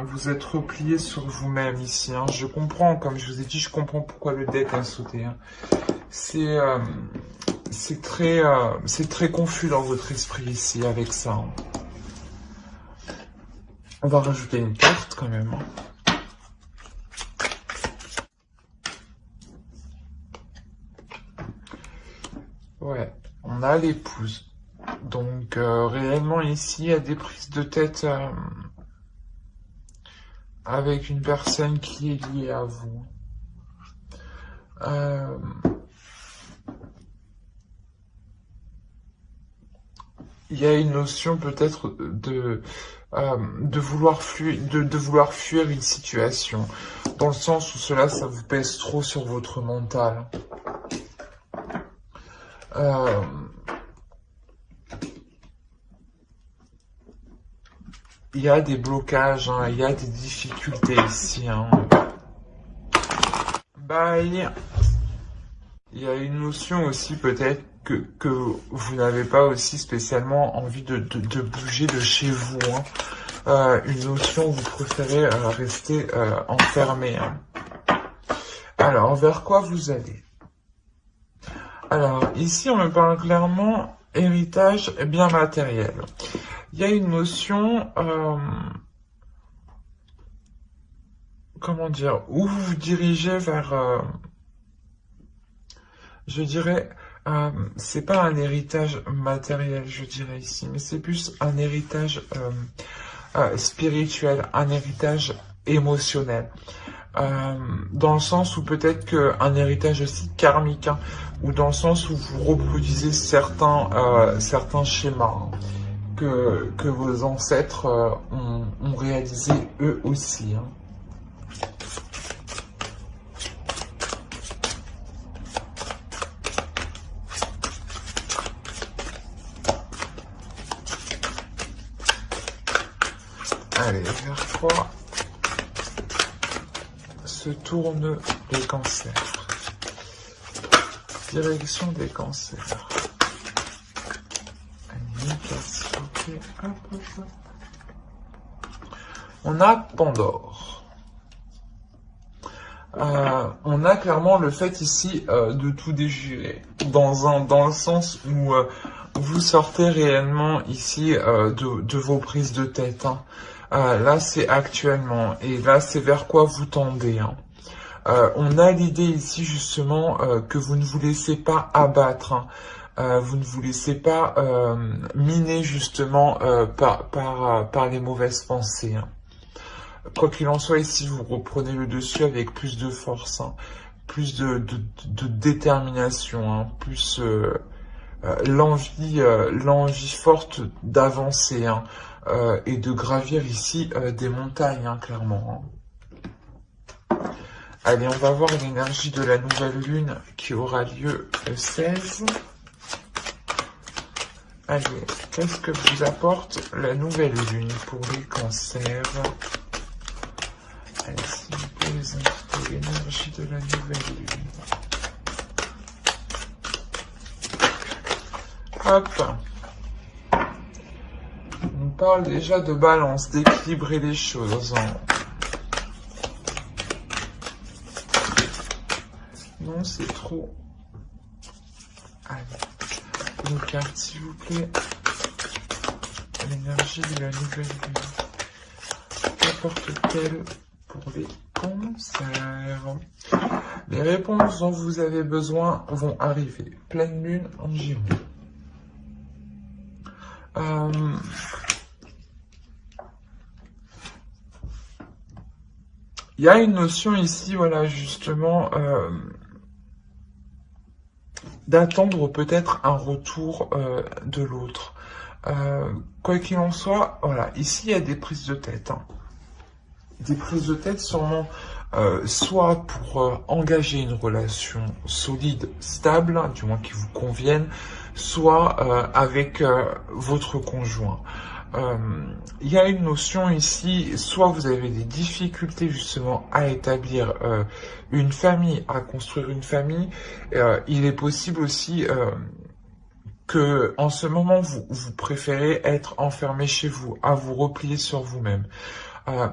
vous êtes replié sur vous-même ici. Hein. Je comprends, comme je vous ai dit, je comprends pourquoi le deck a sauté. Hein. C'est très confus dans votre esprit ici avec ça. Hein. On va rajouter une carte quand même. Hein. Ouais, on a l'épouse. Donc réellement ici, il y a des prises de tête avec une personne qui est liée à vous. Il y a une notion peut-être de vouloir fuir une situation, dans le sens où ça vous pèse trop sur votre mental. Il y a des blocages, hein, il y a des difficultés ici. Hein. Bye. Il y a une notion aussi peut-être que vous n'avez pas aussi spécialement envie de bouger de chez vous. Hein. Une notion où vous préférez rester enfermé. Hein. Alors, vers quoi vous allez? Alors, ici, on me parle clairement héritage et bien matériel. Il y a une notion, comment dire, où vous vous dirigez vers, je dirais, c'est pas un héritage matériel, je dirais ici, mais c'est plus un héritage spirituel, un héritage émotionnel. Dans le sens où peut-être qu'un héritage aussi karmique, hein, ou dans le sens où vous reproduisez certains schémas hein, que vos ancêtres ont réalisé eux aussi. Hein. Allez, vers quoi se tournent les cancers? Direction des cancers. Okay. Hop. On a Pandore. On a clairement le fait ici de tout déchirer. Dans le sens où vous sortez réellement ici de vos prises de tête. Hein. Là, c'est actuellement. Et là, c'est vers quoi vous tendez. Hein. On a l'idée ici justement que vous ne vous laissez pas abattre. Hein. Vous ne vous laissez pas miner justement par les mauvaises pensées. Hein. Quoi qu'il en soit, ici, vous reprenez le dessus avec plus de force, hein, plus de détermination, hein, plus l'envie forte d'avancer hein, et de gravir ici des montagnes, hein, clairement. Hein. Allez, on va voir l'énergie de la nouvelle lune qui aura lieu le 16. Allez, qu'est-ce que vous apporte la nouvelle lune pour les cancers? Allez, s'il vous plaît, les infos, l'énergie de la nouvelle lune. Hop. On parle déjà de balance, d'équilibrer les choses. Non, c'est trop. Allez. Une carte, s'il vous plaît. L'énergie de la nouvelle lune. Qu'apporte-t-elle pour les cancers? Les réponses dont vous avez besoin vont arriver. Pleine lune en Gémeaux. Il y a une notion ici, voilà, justement, d'attendre peut-être un retour de l'autre. Quoi qu'il en soit, voilà, ici il y a des prises de tête. Hein. Des prises de tête sûrement soit pour engager une relation solide, stable, hein, du moins qui vous convienne, soit avec votre conjoint. Il y a une notion ici, soit vous avez des difficultés justement à établir une famille, à construire une famille. Il est possible aussi que en ce moment vous préférez être enfermé chez vous, à vous replier sur vous-même. Euh,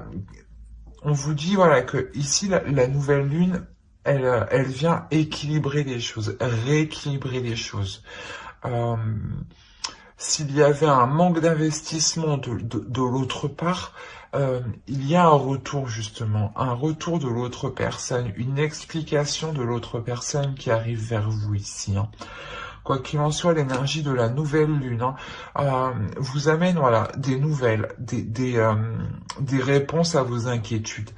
on vous dit voilà que ici la nouvelle lune, elle vient équilibrer les choses, rééquilibrer les choses. Euh, S'il y avait un manque d'investissement de l'autre part, il y a un retour justement, un retour de l'autre personne, une explication de l'autre personne qui arrive vers vous ici. Hein. Quoi qu'il en soit, l'énergie de la nouvelle lune vous amène voilà des nouvelles, des réponses à vos inquiétudes,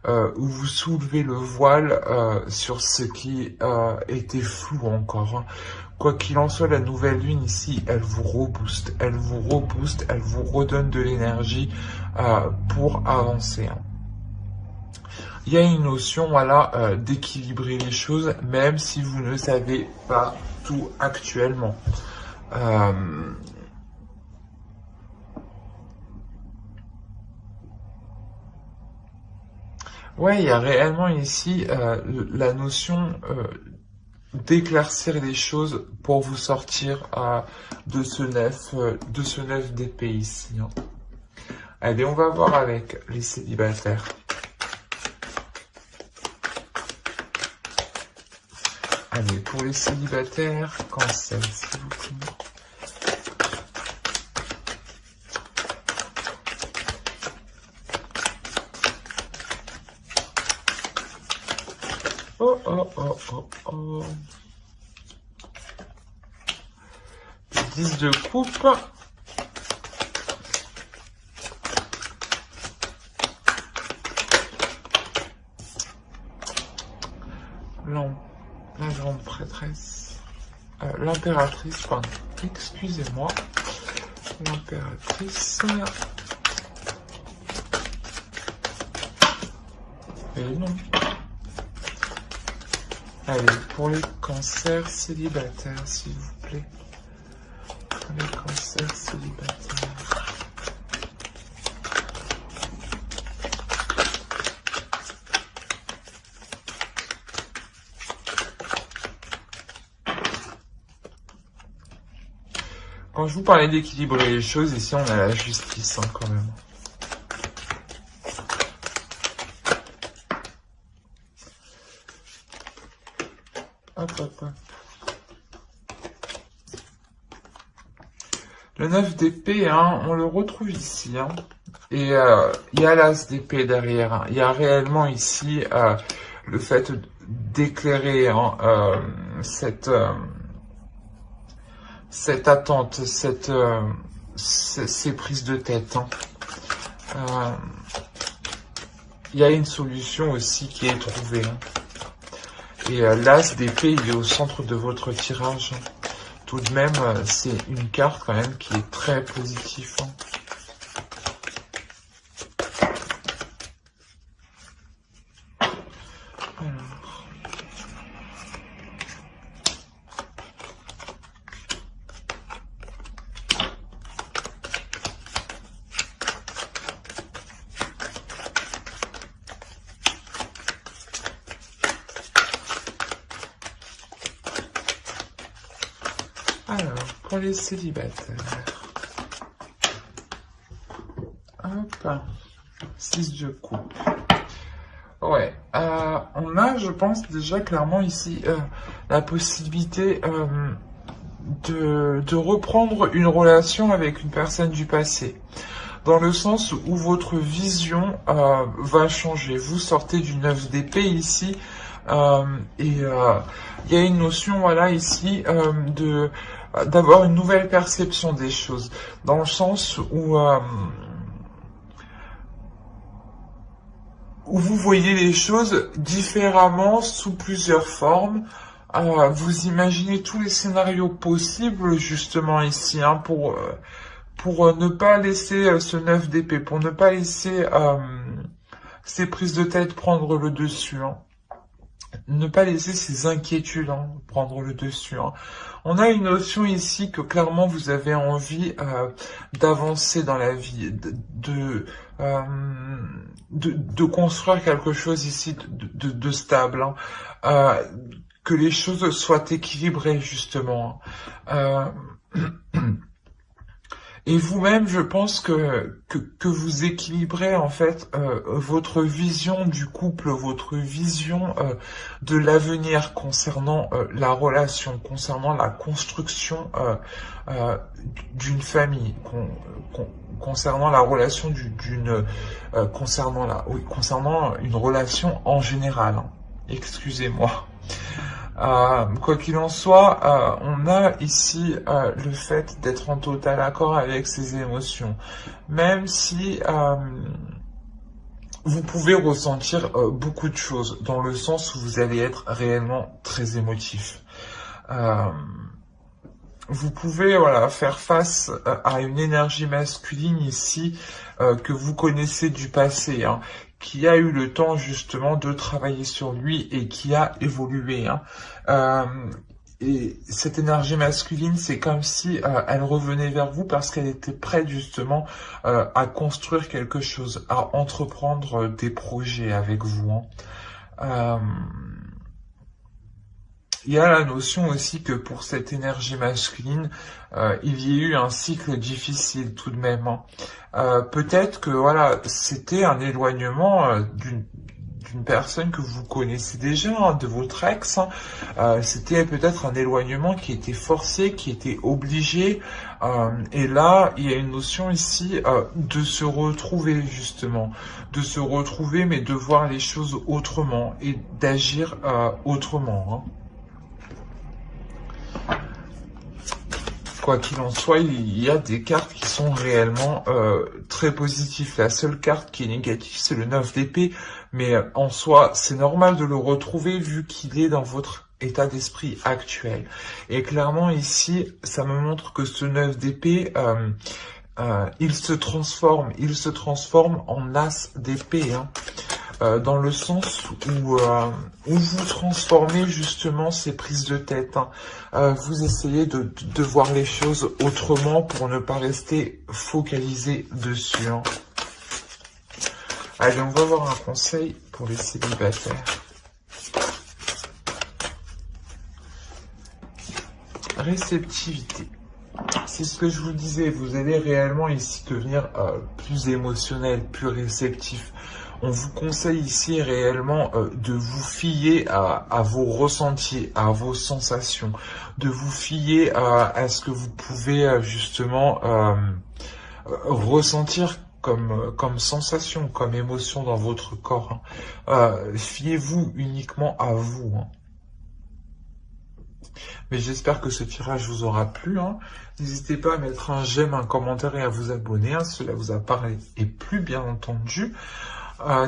où vous soulevez le voile sur ce qui était flou encore. Hein. Quoi qu'il en soit, la nouvelle lune ici, elle vous rebooste, elle vous rebooste, elle vous redonne de l'énergie pour avancer. Hein. Il y a une notion voilà, d'équilibrer les choses, même si vous ne savez pas tout actuellement. Ouais, il y a réellement ici la notion d'éclaircir les choses pour vous sortir de ce neuf d'épée ici. Hein. Allez, on va voir avec les célibataires. Allez, pour les célibataires, Cancer, s'il vous plaît. Oh, oh, oh, oh, oh. 10 de coupe. La grande prêtresse. L'impératrice, pardon. Excusez-moi. L'impératrice. Et non. Allez, pour les cancers célibataires, s'il vous plaît. Pour les cancers célibataires. Quand je vous parlais d'équilibrer les choses, ici on a la justice hein, quand même. Hop, hop, hop. Le 9 d'épée, hein, on le retrouve ici. Hein. Et il y a l'as d'épée derrière. Hein. Il y a réellement ici le fait d'éclairer hein, cette attente, ces prises de tête. Hein. Il y a une solution aussi qui est trouvée. Hein. Et l'as d'épée, il est au centre de votre tirage. Hein. Tout de même, c'est une carte quand même qui est très positive. Hein. Alors, pour les célibataires. Hop. 6 de coupe. Ouais. On a, je pense, déjà clairement ici la possibilité de reprendre une relation avec une personne du passé. Dans le sens où votre vision va changer. Vous sortez du 9 d'épée ici. Et il y a une notion, voilà, ici, d'avoir une nouvelle perception des choses, dans le sens où vous voyez les choses différemment sous plusieurs formes. Vous imaginez tous les scénarios possibles, justement, ici, hein, pour ne pas laisser ce 9 d'épée, pour ne pas laisser ces prises de tête prendre le dessus, hein. Ne pas laisser ces inquiétudes hein, prendre le dessus. Hein. On a une notion ici que clairement vous avez envie d'avancer dans la vie, de construire quelque chose ici de stable, hein. Que les choses soient équilibrées justement. Et vous-même, je pense que vous équilibrez en fait votre vision du couple, votre vision de l'avenir concernant la relation, concernant la construction d'une famille, concernant la relation concernant une relation en général. Hein. Excusez-moi. Quoi qu'il en soit, on a ici le fait d'être en total accord avec ses émotions. Même si vous pouvez ressentir beaucoup de choses, dans le sens où vous allez être réellement très émotif. Vous pouvez faire face à une énergie masculine ici que vous connaissez du passé, hein, qui a eu le temps justement de travailler sur lui et qui a évolué. Hein. Et cette énergie masculine, c'est comme si elle revenait vers vous parce qu'elle était prête justement à construire quelque chose, à entreprendre des projets avec vous. Hein. Il y a la notion aussi que pour cette énergie masculine, il y a eu un cycle difficile tout de même. Hein. Peut-être que c'était un éloignement d'une personne que vous connaissez déjà, hein, de votre ex. Hein. C'était peut-être un éloignement qui était forcé, qui était obligé. Et là, il y a une notion ici de se retrouver justement, de se retrouver, mais de voir les choses autrement et d'agir autrement. Hein. Quoi qu'il en soit, il y a des cartes qui sont réellement très positives. La seule carte qui est négative, c'est le 9 d'épée. Mais en soi, c'est normal de le retrouver vu qu'il est dans votre état d'esprit actuel. Et clairement, ici, ça me montre que ce 9 d'épée, il se transforme en as d'épée. Hein. Dans le sens où vous transformez justement ces prises de tête. Hein. Vous essayez de voir les choses autrement pour ne pas rester focalisé dessus. Hein. Allez, on va voir un conseil pour les célibataires. Réceptivité. C'est ce que je vous disais, vous allez réellement ici devenir plus émotionnel, plus réceptif. On vous conseille ici réellement de vous fier à vos ressentis, à vos sensations, de vous fier à ce que vous pouvez justement ressentir comme sensation, comme émotion dans votre corps. Hein. Fiez-vous uniquement à vous. Hein. Mais j'espère que ce tirage vous aura plu. Hein. N'hésitez pas à mettre un j'aime, un commentaire et à vous abonner. Hein. Cela vous a parlé et plus bien entendu.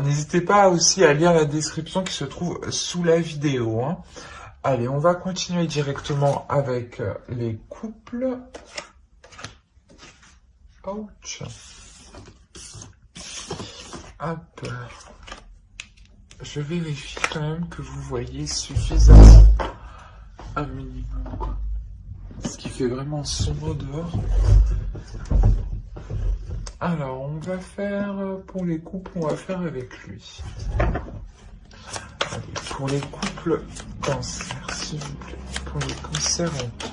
N'hésitez pas aussi à lire la description qui se trouve sous la vidéo. Hein. Allez, on va continuer directement avec les couples. Ouch. Hop. Je vérifie quand même que vous voyez suffisamment un minimum. Ce qui fait vraiment sombre dehors. Alors, on va faire, pour les couples, on va faire avec lui. Allez, pour les couples cancer, s'il vous plaît. Pour les cancers en couple.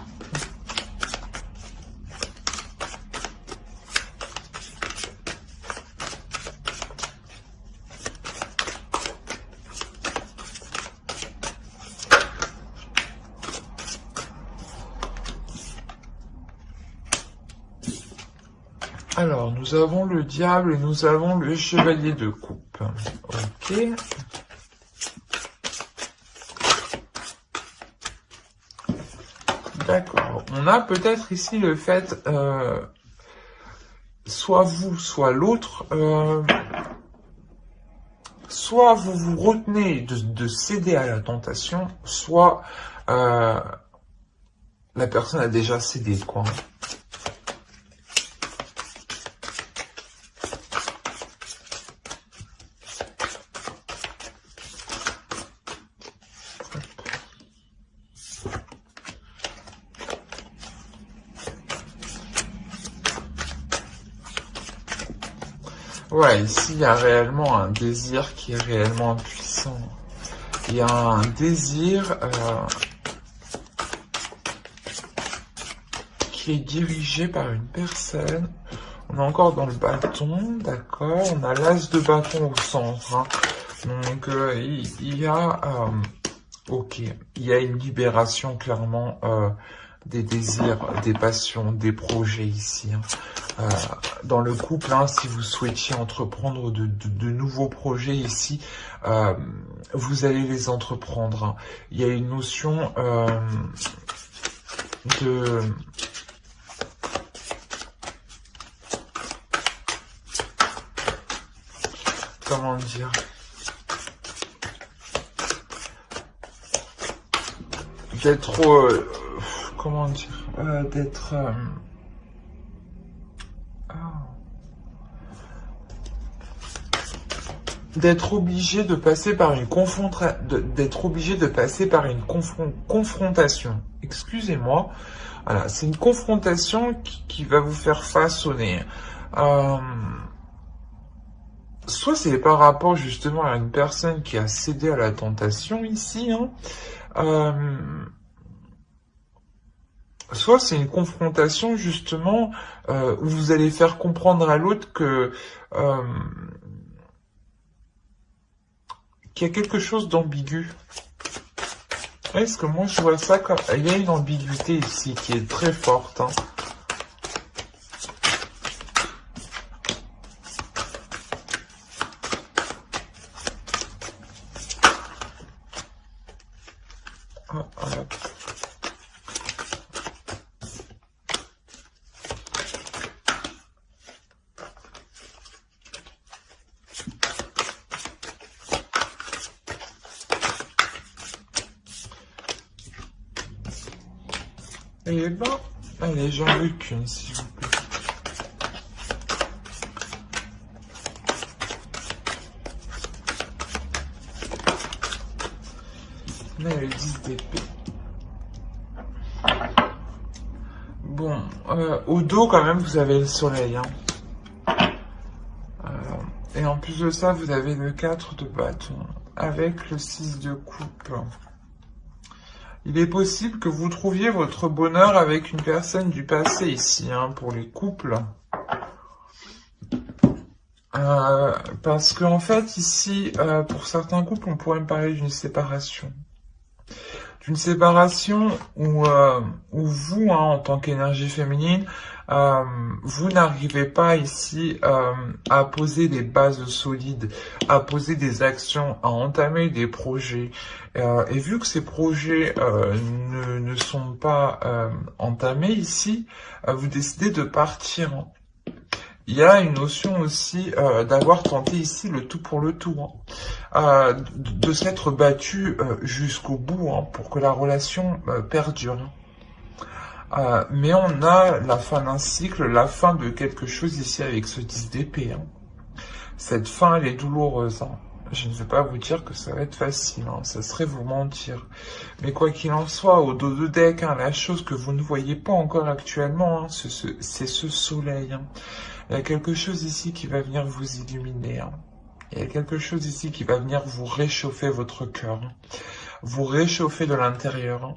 Alors, nous avons le diable et nous avons le chevalier de coupe. Ok. D'accord. On a peut-être ici le fait, soit vous, soit l'autre, soit vous vous retenez de céder à la tentation, soit la personne a déjà cédé, quoi. Ouais, ici, il y a réellement un désir qui est réellement puissant. Il y a un désir qui qui est dirigé par une personne. On est encore dans le bâton, d'accord. On a l'as de bâton au centre. Hein. Donc, il y a... ok, il y a une libération, clairement, des désirs, des passions, des projets ici. Hein. Dans le couple, hein, si vous souhaitiez entreprendre de nouveaux projets ici, vous allez les entreprendre. Hein. Il y a une notion de... Comment dire? D'être... comment dire? D'être... d'être obligé de passer par une confrontation. Excusez-moi. Voilà, c'est une confrontation qui va vous faire façonner. Soit c'est par rapport justement à une personne qui a cédé à la tentation ici, hein. Soit c'est une confrontation justement où vous allez faire comprendre à l'autre que qu'il y a quelque chose d'ambigu. Est-ce que moi je vois ça comme... Il y a une ambiguïté ici qui est très forte. Hein. Eh ben, allez, j'en veux qu'une, s'il vous plaît. Là, le 10 d'épée. Bon, au dos, quand même, vous avez le soleil. Hein. Et en plus de ça, vous avez le 4 de bâton. Avec le 6 de coupe. Il est possible que vous trouviez votre bonheur avec une personne du passé ici, hein, pour les couples. Parce qu'en fait, ici, pour certains couples, on pourrait me parler d'une séparation. D'une séparation où vous, hein, en tant qu'énergie féminine, vous n'arrivez pas ici à poser des bases solides, à poser des actions, à entamer des projets. Et vu que ces projets ne sont pas entamés ici, vous décidez de partir. Hein. Il y a une notion aussi d'avoir tenté ici le tout pour le tout, hein. De s'être battu jusqu'au bout, hein, pour que la relation perdure. Mais on a la fin d'un cycle, la fin de quelque chose ici avec ce 10 d'épée. Hein. Cette fin, elle est douloureuse. Hein. Je ne vais pas vous dire que ça va être facile, hein, ça serait vous mentir. Mais quoi qu'il en soit, au dos de deck, hein, la chose que vous ne voyez pas encore actuellement, hein, c'est ce soleil. Hein. Il y a quelque chose ici qui va venir vous illuminer. Hein. Il y a quelque chose ici qui va venir vous réchauffer votre cœur. Hein. Vous réchauffer de l'intérieur. Hein.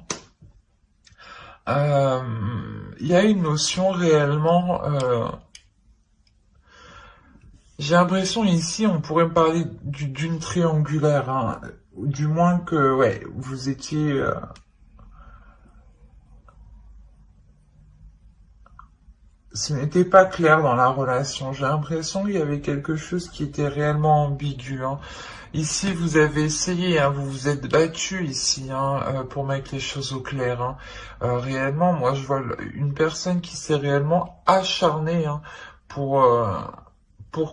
Il y a une notion réellement... j'ai l'impression ici, on pourrait me parler d'une triangulaire. Hein. Du moins que, ouais, vous étiez... ce n'était pas clair dans la relation. J'ai l'impression qu'il y avait quelque chose qui était réellement ambigu. Hein. Ici, vous avez essayé, hein, vous vous êtes battu ici, hein, pour mettre les choses au clair. Hein. Réellement, moi, je vois une personne qui s'est réellement acharnée, hein, pour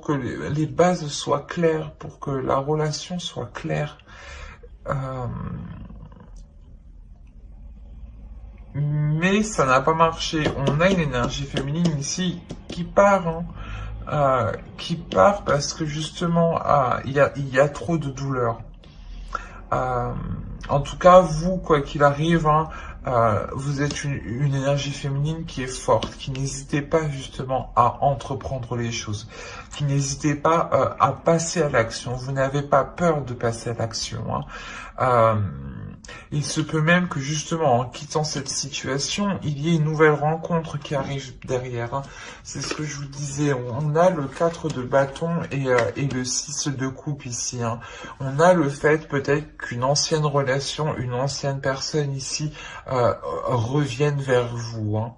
que les bases soient claires, pour que la relation soit claire. Mais ça n'a pas marché. On a une énergie féminine ici qui part, hein, qui part parce que justement, il y a trop de douleur. En tout cas, vous, quoi qu'il arrive, hein, vous êtes une énergie féminine qui est forte, qui n'hésitez pas justement à entreprendre les choses, qui n'hésitez pas à passer à l'action. Vous n'avez pas peur de passer à l'action. Hein. Il se peut même que justement, en quittant cette situation, il y ait une nouvelle rencontre qui arrive derrière, hein. C'est ce que je vous disais, on a le 4 de bâton et le 6 de coupe ici, hein. On a le fait peut-être qu'une ancienne relation, une ancienne personne ici revienne vers vous, hein.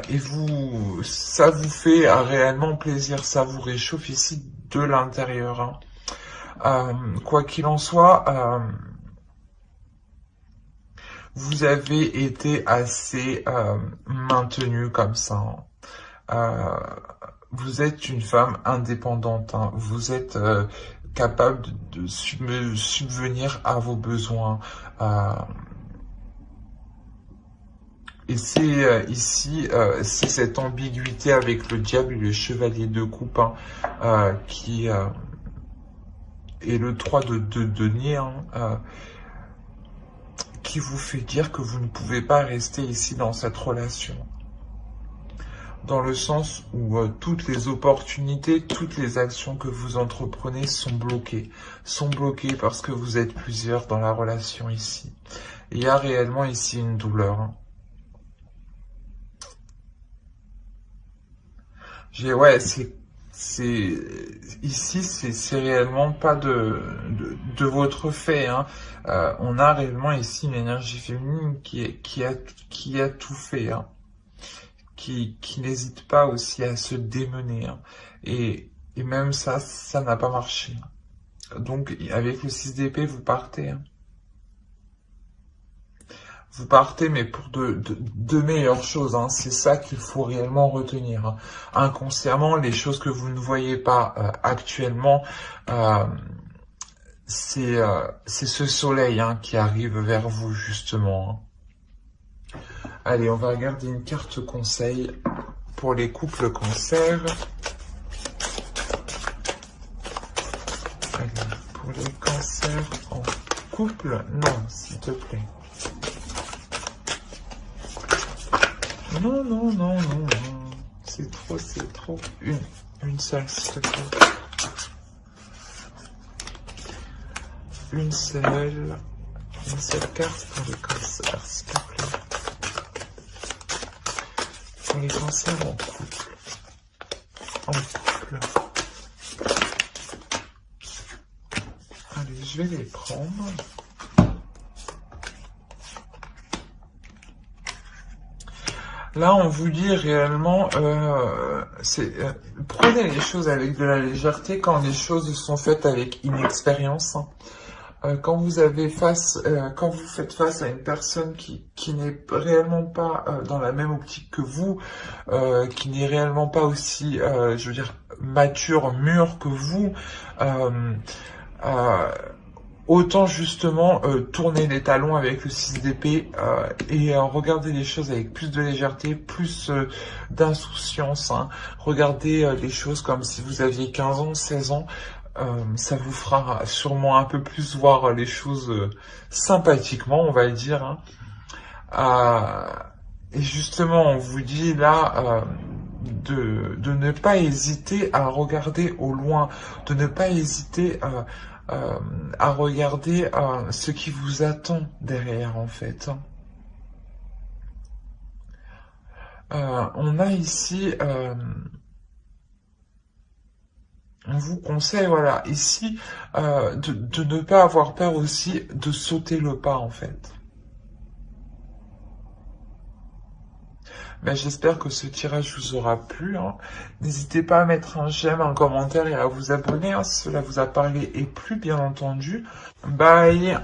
Et vous, ça vous fait réellement plaisir, ça vous réchauffe ici de l'intérieur, hein. Quoi qu'il en soit, vous avez été assez maintenu comme ça, hein. Vous êtes une femme indépendante, hein. Vous êtes capable de subvenir à vos besoins. Et c'est ici, c'est cette ambiguïté avec le diable et le chevalier de coupe, hein, qui et le 3 de denier, hein, qui vous fait dire que vous ne pouvez pas rester ici dans cette relation. Dans le sens où toutes les opportunités, toutes les actions que vous entreprenez sont bloquées parce que vous êtes plusieurs dans la relation ici. Il y a réellement ici une douleur, hein. Ouais, ici, c'est réellement pas de votre fait, hein. On a réellement ici une énergie féminine qui a tout fait, hein. Qui n'hésite pas aussi à se démener, hein. Et même ça n'a pas marché, hein. Donc, avec le 6 d'épée, vous partez, hein. Vous partez, mais pour de meilleures choses, hein. C'est ça qu'il faut réellement retenir, hein. Inconsciemment, les choses que vous ne voyez pas actuellement, c'est ce soleil, hein, qui arrive vers vous, justement, hein. Allez, on va regarder une carte conseil pour les couples cancer. Allez, pour les cancers en couple, non, s'il te plaît. Non, non, non, non, non. C'est trop. Une seule, s'il te plaît. Une seule carte pour les cancers, s'il te plaît. Pour les cancers en couple. Allez, je vais les prendre. Là, on vous dit réellement, prenez les choses avec de la légèreté quand les choses sont faites avec inexpérience, hein. Quand vous faites face à une personne qui n'est réellement pas dans la même optique que vous, qui n'est réellement pas aussi, je veux dire, mature, mûr que vous, autant justement tourner les talons avec le 6 d'épée et regarder les choses avec plus de légèreté, plus d'insouciance, hein. Regardez les choses comme si vous aviez 15 ans, 16 ans. Ça vous fera sûrement un peu plus voir les choses sympathiquement, on va le dire, hein. Et justement, on vous dit là de ne pas hésiter à regarder au loin, de ne pas hésiter à regarder ce qui vous attend derrière, en fait. On a ici... on vous conseille, voilà, ici, de ne pas avoir peur aussi de sauter le pas, en fait. Ben, j'espère que ce tirage vous aura plu, hein. N'hésitez pas à mettre un j'aime, un commentaire et à vous abonner, hein, si cela vous a parlé et plu, bien entendu. Bye!